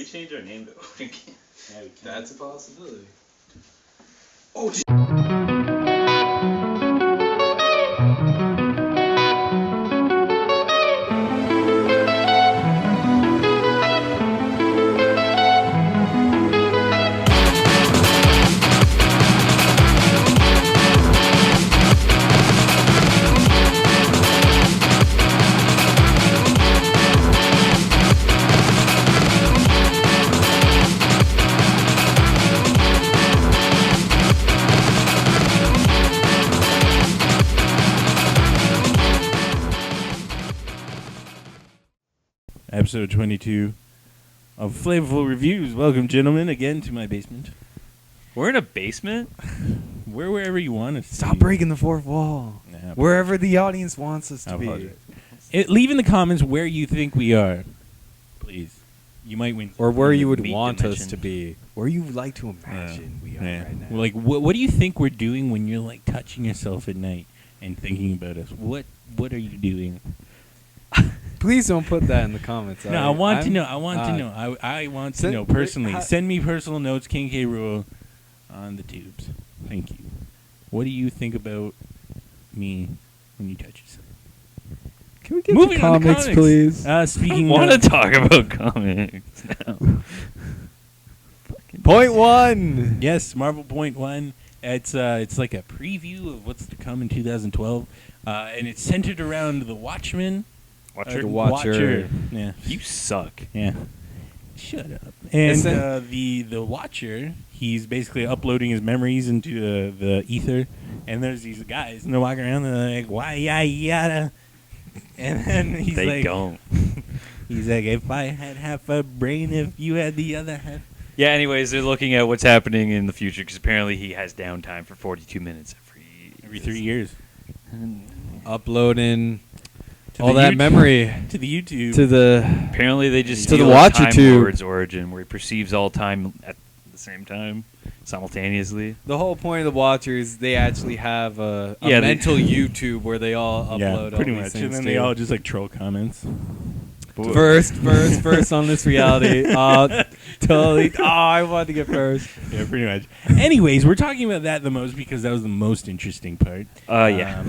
we change our name to OTENGAM? Yeah, we can. That's a possibility. Oh, Episode 22 of Flavourful Reviews. Welcome, gentlemen, again to my basement. We're in a basement? We're wherever you want us to Stop be. breaking the fourth wall. Nah, Wherever the audience wants us I to be. apologize. Leave in the comments where you think we are. Please. You might win. Or where you would meat want dimension. us to be. Where you would like to imagine we are right now. Well, like, what do you think we're doing when you're like touching yourself at night and thinking about us? What are you doing? Please don't put that in the comments. No, I want to know. I want to know personally. Send me personal notes, King K. Rool, on the tubes. Thank you. What do you think about me when you touch yourself? Can we get Moving to on to comics, please? Speaking I want of, to talk about comics now. Point one. yes, Marvel Point One. It's like a preview of what's to come in 2012, and it's centered around the Watchmen. The Watcher. Yeah. You suck. Yeah. Shut up. And the Watcher, he's basically uploading his memories into the ether, and there's these guys, and they're walking around, and they're like, why, yada. And then he's They like, don't. he's like, if I had half a brain, if you had the other half. Yeah, anyways, they're looking at what's happening in the future because apparently he has downtime for 42 minutes Every 3 years. Uploading To all the that YouTube- memory To the YouTube. to the... Apparently they just To the steal Watcher Time tube. Lord's origin where he perceives all time at the same time, simultaneously. The whole point of the Watchers, they actually have a Yeah, they- mental YouTube where they all upload yeah, all pretty these much. things And then too. they all just like troll comments. First on this reality. Totally. Oh, I wanted to get first. Yeah, pretty much. Anyways, we're talking about that the most because that was the most interesting part. Yeah.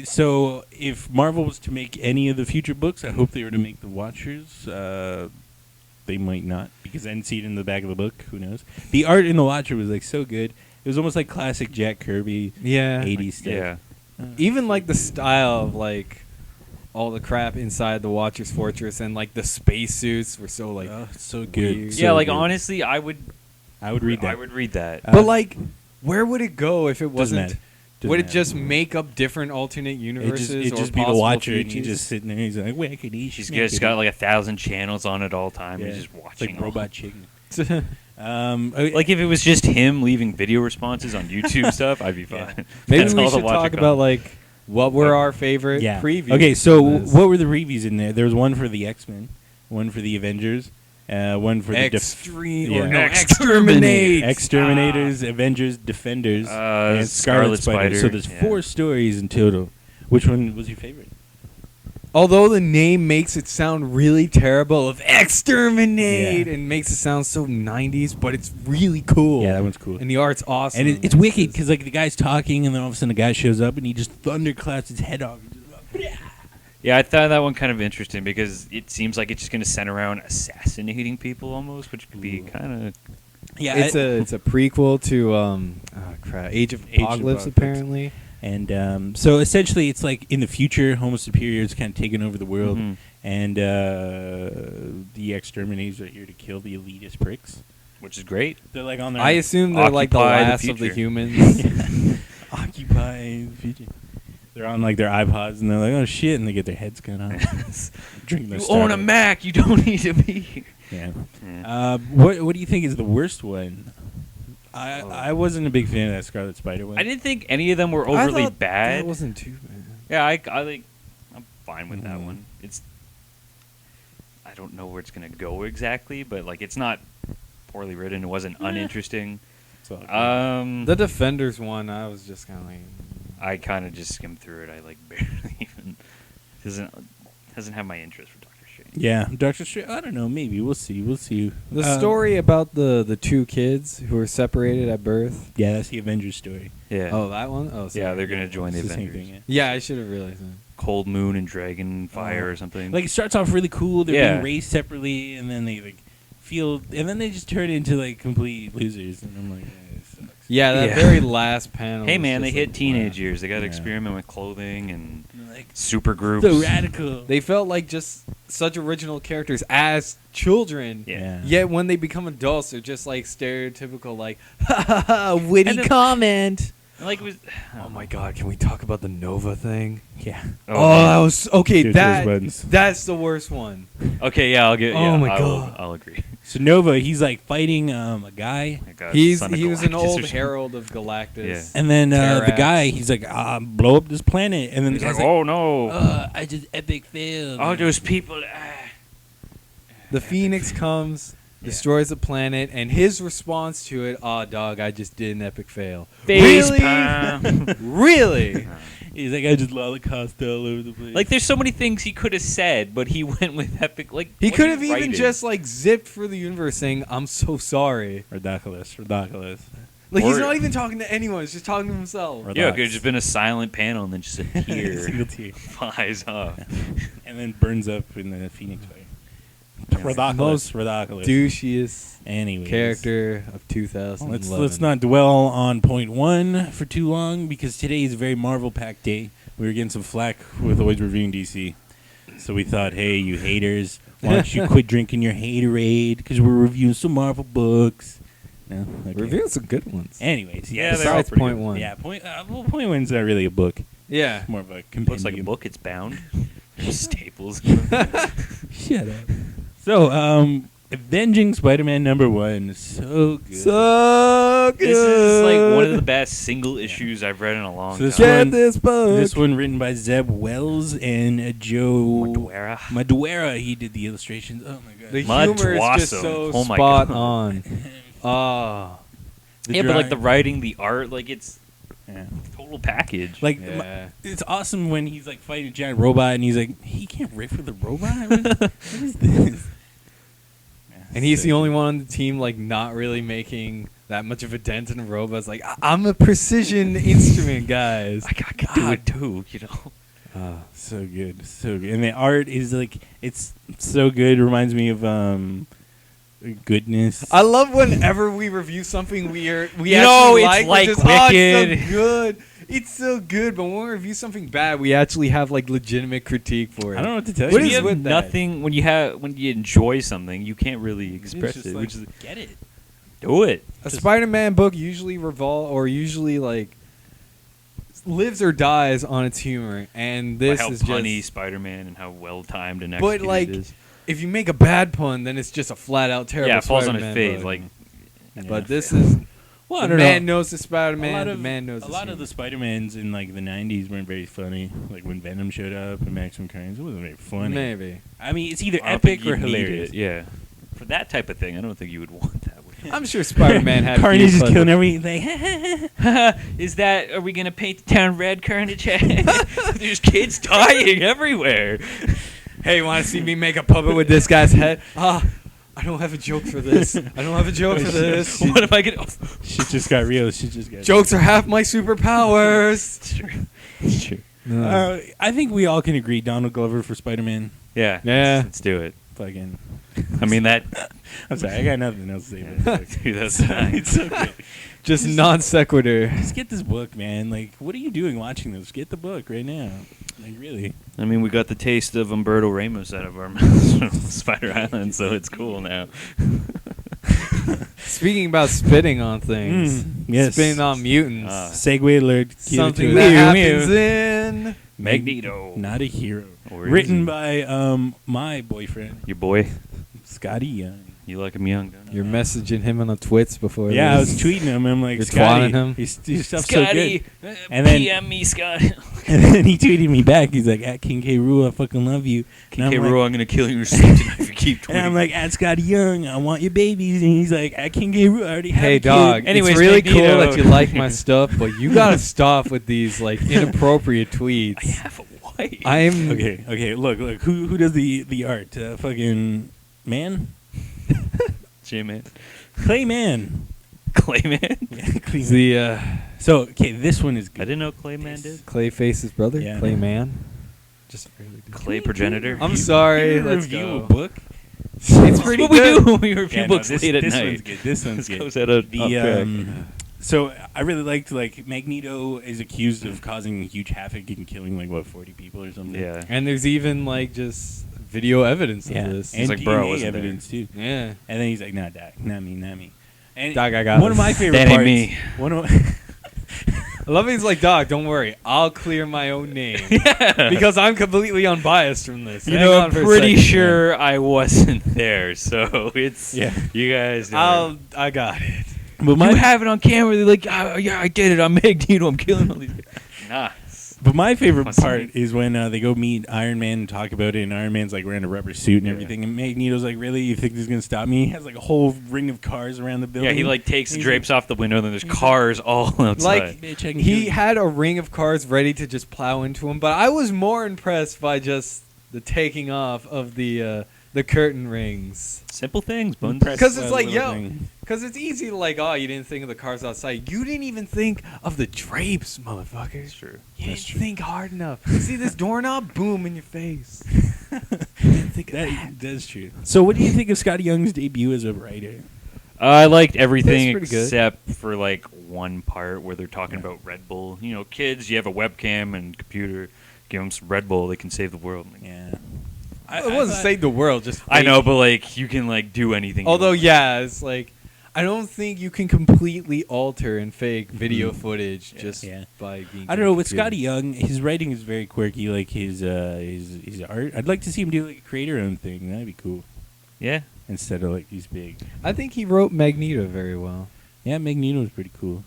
So if Marvel was to make any of the future books, I hope they were to make the Watchers. They might not because I didn't see it in the back of the book. Who knows? The art in the Watcher was like so good. It was almost like classic Jack Kirby Yeah. 80s stuff. Yeah. Even like the style of like all the crap inside the Watcher's Fortress and like the spacesuits were so like so good. weird. So Yeah, like good. honestly, I would read that. I would read that. But like where would it go if it Doesn't wasn't matter. would it Doesn't just matter. make up different alternate universes It or just be the possible Watcher, and he's futures? just sitting there. He's like, "Wackity." She's got like 1,000 channels on at all time. Yeah. He's just It's watching like all- Robot Chicken. Like if it was just him leaving video responses on YouTube stuff, I'd be fine. Yeah. Maybe That's we all the should Watcher talk content. about like what were our favorite yeah. previews. Okay, so of this. what were the reviews in there? There was one for the X-Men, one for the Avengers, one for the Extreme yeah. or no, Exterminate. Exterminators, Avengers, Defenders, and Scarlet Spider. So there's 4 stories in total. Which one was your favorite? Although the name makes it sound really terrible of exterminate Yeah. and makes it sound so 90s, but it's really cool. Yeah, that one's cool. And the art's awesome. And it's wicked because like the guy's talking, and then all of a sudden the guy shows up and he just thunderclaps his head off. Yeah, I thought that one kind of interesting because it seems like it's just going to center around assassinating people almost, which could be kind of... Yeah, it's a prequel to Age of Apocalypse apparently. And so essentially, it's like in the future, Homo Superior is kind of taking over the world, Mhm. and the exterminators are here to kill the elitist pricks. Which is great. They're like on their I assume they're like the Occupy the last of the future. humans. Occupy the future. They're on like their iPods, and they're like, "Oh shit!" and they get their heads cut off. Drinking their You own a Starbucks. Mac, you don't need to be here. Yeah. Yeah. What do you think is the worst one? I wasn't a big fan of that Scarlet Spider one. I didn't think any of them were I overly thought bad. That wasn't too bad. Yeah, I'm fine with that Mhm. one. I don't know where it's gonna go exactly, but like it's not poorly written. It wasn't uninteresting. It's all good. The Defenders one, I was just kind of like... I kind of just skimmed through it. I like barely even doesn't have my interest for Doctor Strange. Yeah, Doctor Strange. I don't know. Maybe we'll see. We'll see. The story about the two kids who were separated at birth. Yeah, that's the Avengers story. Yeah. Oh, that one. Oh, sorry. Yeah, they're gonna join the It's the same Avengers. thing, yeah. Yeah, I should have realized that. Cold Moon and Dragon Fire or something. Like it starts off really cool. They're Yeah. being raised separately, and then they like feel, and then they just turn into like complete losers. And I'm like, this sucks. Yeah, that Yeah. very last panel. Hey was man, they just hit like, teenage wow. years. They got to Yeah. experiment with clothing and Like super groups. so radical. They felt like just such original characters as children. Yeah. Yet when they become adults, they're just like stereotypical, like ha ha ha, witty And then- comment. And, like it was. Oh my God, can we talk about the Nova thing? Yeah. Oh, that was okay. Here's those buttons. That's the worst one. Okay, yeah, I'll get. Oh Yeah, my I will- God. I'll agree. So Nova, he's like fighting a guy, Like a He son of was an Galactus or old something. herald of Galactus. Yeah. and then the Terrax. guy, he's like, blow up this planet, and then He's the guy's like, oh no! I just epic failed. All those people. The Phoenix comes, destroys the planet, and his response to it, "Oh, dog, I just did an epic fail." Face Really? palm. Really? He's like, I just Holocaust all over the place. Like, there's so many things he could have said, but he went with epic. Like, He what could are have you even writing? just like zipped for the universe saying, "I'm so sorry." ridiculous. Like he's Or- not even talking to anyone; he's just talking to himself. Or- Yeah, it could have just been a silent panel and then just a tear Single tear, flies off. and then burns up in the Phoenix fire. Most Ridiculous. Douchiest Anyways, character of 2011. Let's not dwell on point one for too long because today is a very Marvel-packed day. We were getting some flack with always reviewing DC, so we thought, hey, you haters, why don't you quit drinking your haterade because we're reviewing some Marvel books. No, okay. Reviewing some good ones. Anyways, Yeah, yeah. they're all Besides pretty point good. one. Yeah, point one's not really a book. Yeah. More of a compendium. Looks like a book. It's bound. Staples. Shut up. So, Avenging Spider-Man #1, so good. So good. This is like one of the best single issues I've read in a long So this time. Get one- this book. This one written by Zeb Wells and Joe Madueria. Madueria. He did the illustrations. Oh my god. The Mud humor is just Awesome. so Oh my spot God. on. Ah. Yeah, but like the drawing- writing, the art, like it's yeah. total package. Like Yeah. it's awesome when he's like fighting a giant robot and he's like, he can't riff with a robot. What is this? And he's So the only good. one on the team, like, not really making that much of a dent in a robot. It's like, I'm a precision instrument, guys. I could do it too, you know. So good, so good. And the art is like, it's so good. It reminds me of Goodness. I love whenever we review something we You actually know, it's like. like we're just, "Oh, Wicked." it's so good. It's so good, but when we review something bad, we actually have like legitimate critique for it. I don't know what to tell What you. is you have with that? nothing when you enjoy something, you can't really express It's it. just Which like, is get it. do it. A Spider-Man book usually usually like lives or dies on its humor, and this By how is punny just. Spider-Man and how well timed and But executed like, it is. if you make a bad pun, then it's just a flat out terrible. Yeah, it falls on his Spider-Man face. book. Like, But this is Well, the I don't man know. knows the Spider-Man. The man knows a his lot of humor. the Spider-Mans in like the '90s weren't very funny. Like when Venom showed up and Maximum Carnage, it wasn't very funny. Maybe. I mean, it's either I don't think epic or you'd need hilarious. it, yeah. For that type of thing, I don't think you would want that. I'm sure Spider-Man had. Carnage is few killing puzzles. everything. Like, Is that? Are we gonna paint the town red, Carnage? There's kids dying everywhere. Hey, want to see me make a puppet with this guy's head? I don't have a joke for this. I don't have a joke for this. What if I get? shit just got real. Shit just got Jokes are half my superpowers. It's true. I think we all can agree Donald Glover for Spider-Man. Yeah, Yeah. Let's do it. Fucking. I mean that. I'm sorry, I got nothing else to say. About it. Dude, that's fine. It's so good. Just non sequitur. Just get this book, man. Like, what are you doing watching this? Get the book right now. Like, really. I mean, we got the taste of Umberto Ramos out of our mouths from Spider Island, so it's cool now. Speaking about spitting on things, Yes. spitting on mutants, Segue alert. Give it to something us. that happens in. Magneto. Not a hero. Or Written is by my boyfriend, your boy. Skottie Young. You like him young, don't you? You're messaging him on the twits before. Yeah, I this. was tweeting him. I'm like, You're Scotty, twatting him? Your stuff's so Scotty, good. And then- PM me, Scotty. And then he tweeted me back. He's like, at King K. Rool, I fucking love you. King And K. I'm like- Rool, I'm gonna kill you in your sleep tonight if you keep tweeting. And I'm like, at Scotty Young, I want your babies. And he's like, at King K. Rool, I already have Hey a kid. dog, Anyways, it's really Magneto. cool that you like my stuff, but you gotta stop with these like inappropriate I tweets. have a what? night. I'm Okay. Look. Who does the art? Fucking man, J-Man. Clayman. Clayman? Yeah, Clayman. the So okay, this one is I good. didn't know Clayman did. Clayface's brother, Yeah. Clayman. Just really good. Clay progenitor. I'm sorry. Can you Let's review go. a book. It's pretty That's what good. we do when we review Yeah, no, books this late at one's night. good. This one's This good. goes at a So I really liked Magneto is accused of causing huge havoc and killing 40 people or something. Yeah. And there's even just video evidence Yeah. of this. And like, DNA bro, wasn't evidence too. Yeah. And then he's like, "Nah, Doc, not me." And Doc, I got one of this. my favorite That ain't parts. me. One of I love he's like, Doc, don't worry. I'll clear my own name. Yeah. Because I'm completely unbiased from this. You Hang know, on I'm for a pretty second. sure I wasn't there, so it's Yeah. you guys. I got it. but You have it on camera. They're like, oh, yeah, I did it. I'm Magneto. I'm killing all these guys. Nah. But my favorite Awesome. part is when they go meet Iron Man and talk about it, and Iron Man's wearing a rubber suit and Yeah. everything, and Magneto's like, "Really, you think this is gonna stop me?" He has a whole ring of cars around the building. Yeah, he takes the He's drapes off the window, and then there's cars all outside. Like, "Bitch, I can He kill you." had a ring of cars ready to just plow into him, but I was more impressed by just the taking off of the curtain rings. Simple things, buns. Impressed 'Cause by it's the like, little yo, thing. Because it's easy to oh, you didn't think of the cars outside. You didn't even think of the drapes, motherfucker. That's true. You That's didn't true. think hard enough. You see this doorknob? Boom, in your face. You didn't think of that. That's true. So, what do you think of Skottie Young's debut as a writer? I liked everything That's pretty good. except for one part where they're talking about Red Bull. You know, kids, you have a webcam and computer. Give them some Red Bull, they can save the world. I'm like, Yeah, It wasn't save the world, just I fake. know, but you can do anything. you Although, want. yeah, it's I don't think you can completely alter and fake video footage just Yeah. by being. I don't know. With computer. Skottie Young, his writing is very quirky. His art. I'd like to see him do a creator-owned thing. That'd be cool. Yeah. Instead of these big. I think he wrote Magneto very well. Yeah, Magneto's pretty cool.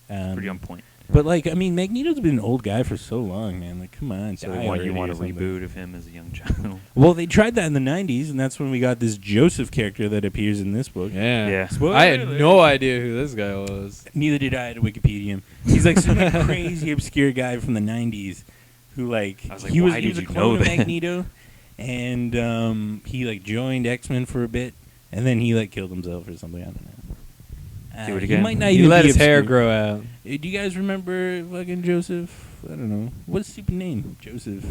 Pretty on point. But Magneto's been an old guy for so long, man. Come on, So die you already want or a something. reboot of him as a young child? Well, they tried that in the '90s, and that's when we got this Joseph character that appears in this book. Yeah. Yeah. Spoiler I had alert. no idea who this guy was. Neither did I at Wikipedia him. He's some crazy obscure guy from the '90s who was like, he was why he was did a you clone know of that? Magneto, and he joined X-Men for a bit, and then he killed himself or something. I don't know. Do it He again. might not He even let be his hair obscure. grow out. Do you guys remember fucking Joseph? I don't know. What's his stupid name? Joseph.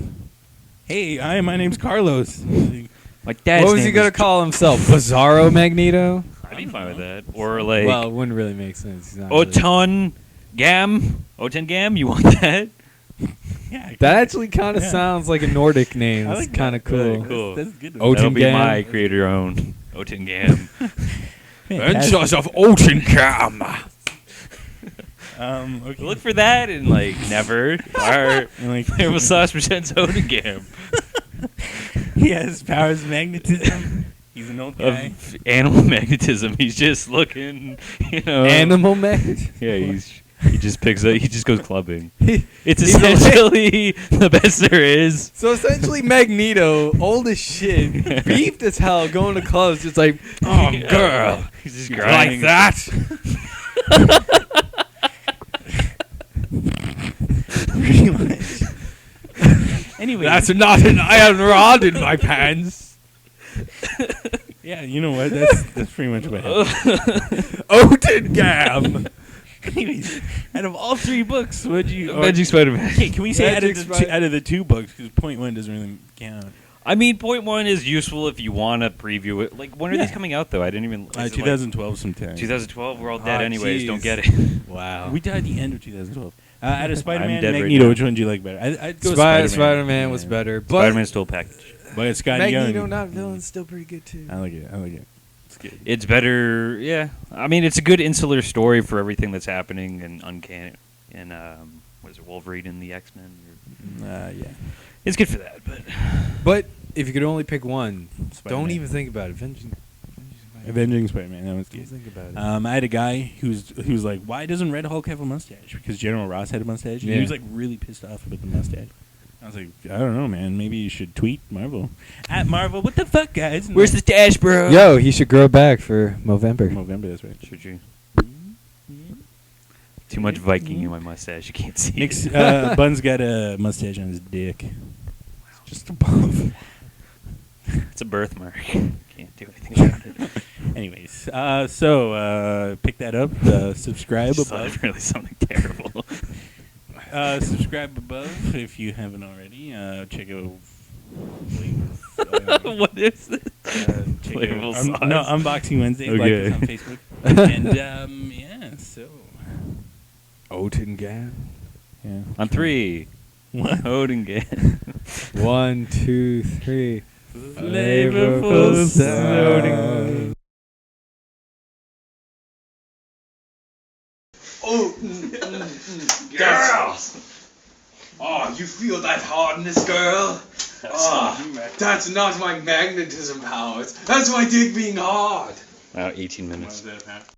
Hey, my name's Carlos. My dad's What was he name gonna is- call himself? Bizarro Magneto? I'd be fine with that. Or Well, it wouldn't really make sense. He's not really- OTENGAM. You want that? Yeah, That actually kind of Yeah. sounds like a Nordic name. I It's like kind of that. cool. Cool. That's good. Oh, That'll be OTENGAM. my creator-owned OTENGAM. Fantastic. of OTENGAM. Okay. Look for that and never. Our And, Thermal Sauce presents OTENGAM he has powers of magnetism. He's an old guy. of animal magnetism. He's just looking, Animal Mag. Yeah, he just picks up. He just goes clubbing. It's He's a- essentially the best there is. So essentially, Magneto, old as shit, beefed as hell, going to clubs, just He's just like grinding. that. Pretty much. Anyway, That's not an iron rod in my pants. yeah. You know what? That's pretty much what happened. OTENGAM. Anyways, out of all three books, what'd you? Avenging Spider-Man. Okay, can we say Magic Spider- out of the two books? Because point one doesn't really count. I mean, point one is useful if you want to preview it. When are Yeah. these coming out, though? I didn't even. is it 2012 sometime. 2012. We're all dead Ah, anyways. jeez. Don't get it. Wow. We died at the end of 2012. Out of Spider-Man I'm and dead right Magneto, now. which one do you like better? I'd go with Spider-Man was better, but Spider-Man's still a package. But it's Skottie Magneto, Young. not villain, still pretty good too. I like it. It's good. It's better. Yeah. I mean, it's a good insular story for everything that's happening and uncanny. And what is it, Wolverine and the X-Men? Yeah. It's good for that, but But if you could only pick one, Spider-Man. don't even think about it. Avenging Spider-Man. That was Don't good. think about it. I had a guy who's like, why doesn't Red Hulk have a mustache? Because General Ross had a mustache. And Yeah. he was really pissed off about the mustache. I was like, I don't know, man. Maybe you should tweet Marvel. At Marvel, what the fuck, guys? And where's the stash, bro? Yo, he should grow back for Movember. November? That's right. Should you? Too much Viking in my mustache. You can't see. Nick's it. Bun's got a mustache on his dick. Just above. It's a birthmark. Can't do anything about it. Anyways, pick that up. Subscribe Just thought above. of really something terrible. Subscribe above if you haven't already. Check out. What is this? Check Flavourful out, sauce. no, Unboxing Wednesday. Okay. Like us on Facebook. And yeah, so OTENGAM. yeah. On 3. What? OTENGAM. 1, 2, 3. Flavourful sound. Oh, girl! Oh, you feel that hardness, girl? That's not my magnetism powers. That's my dick being hard. Wow, 18 minutes. One and a half.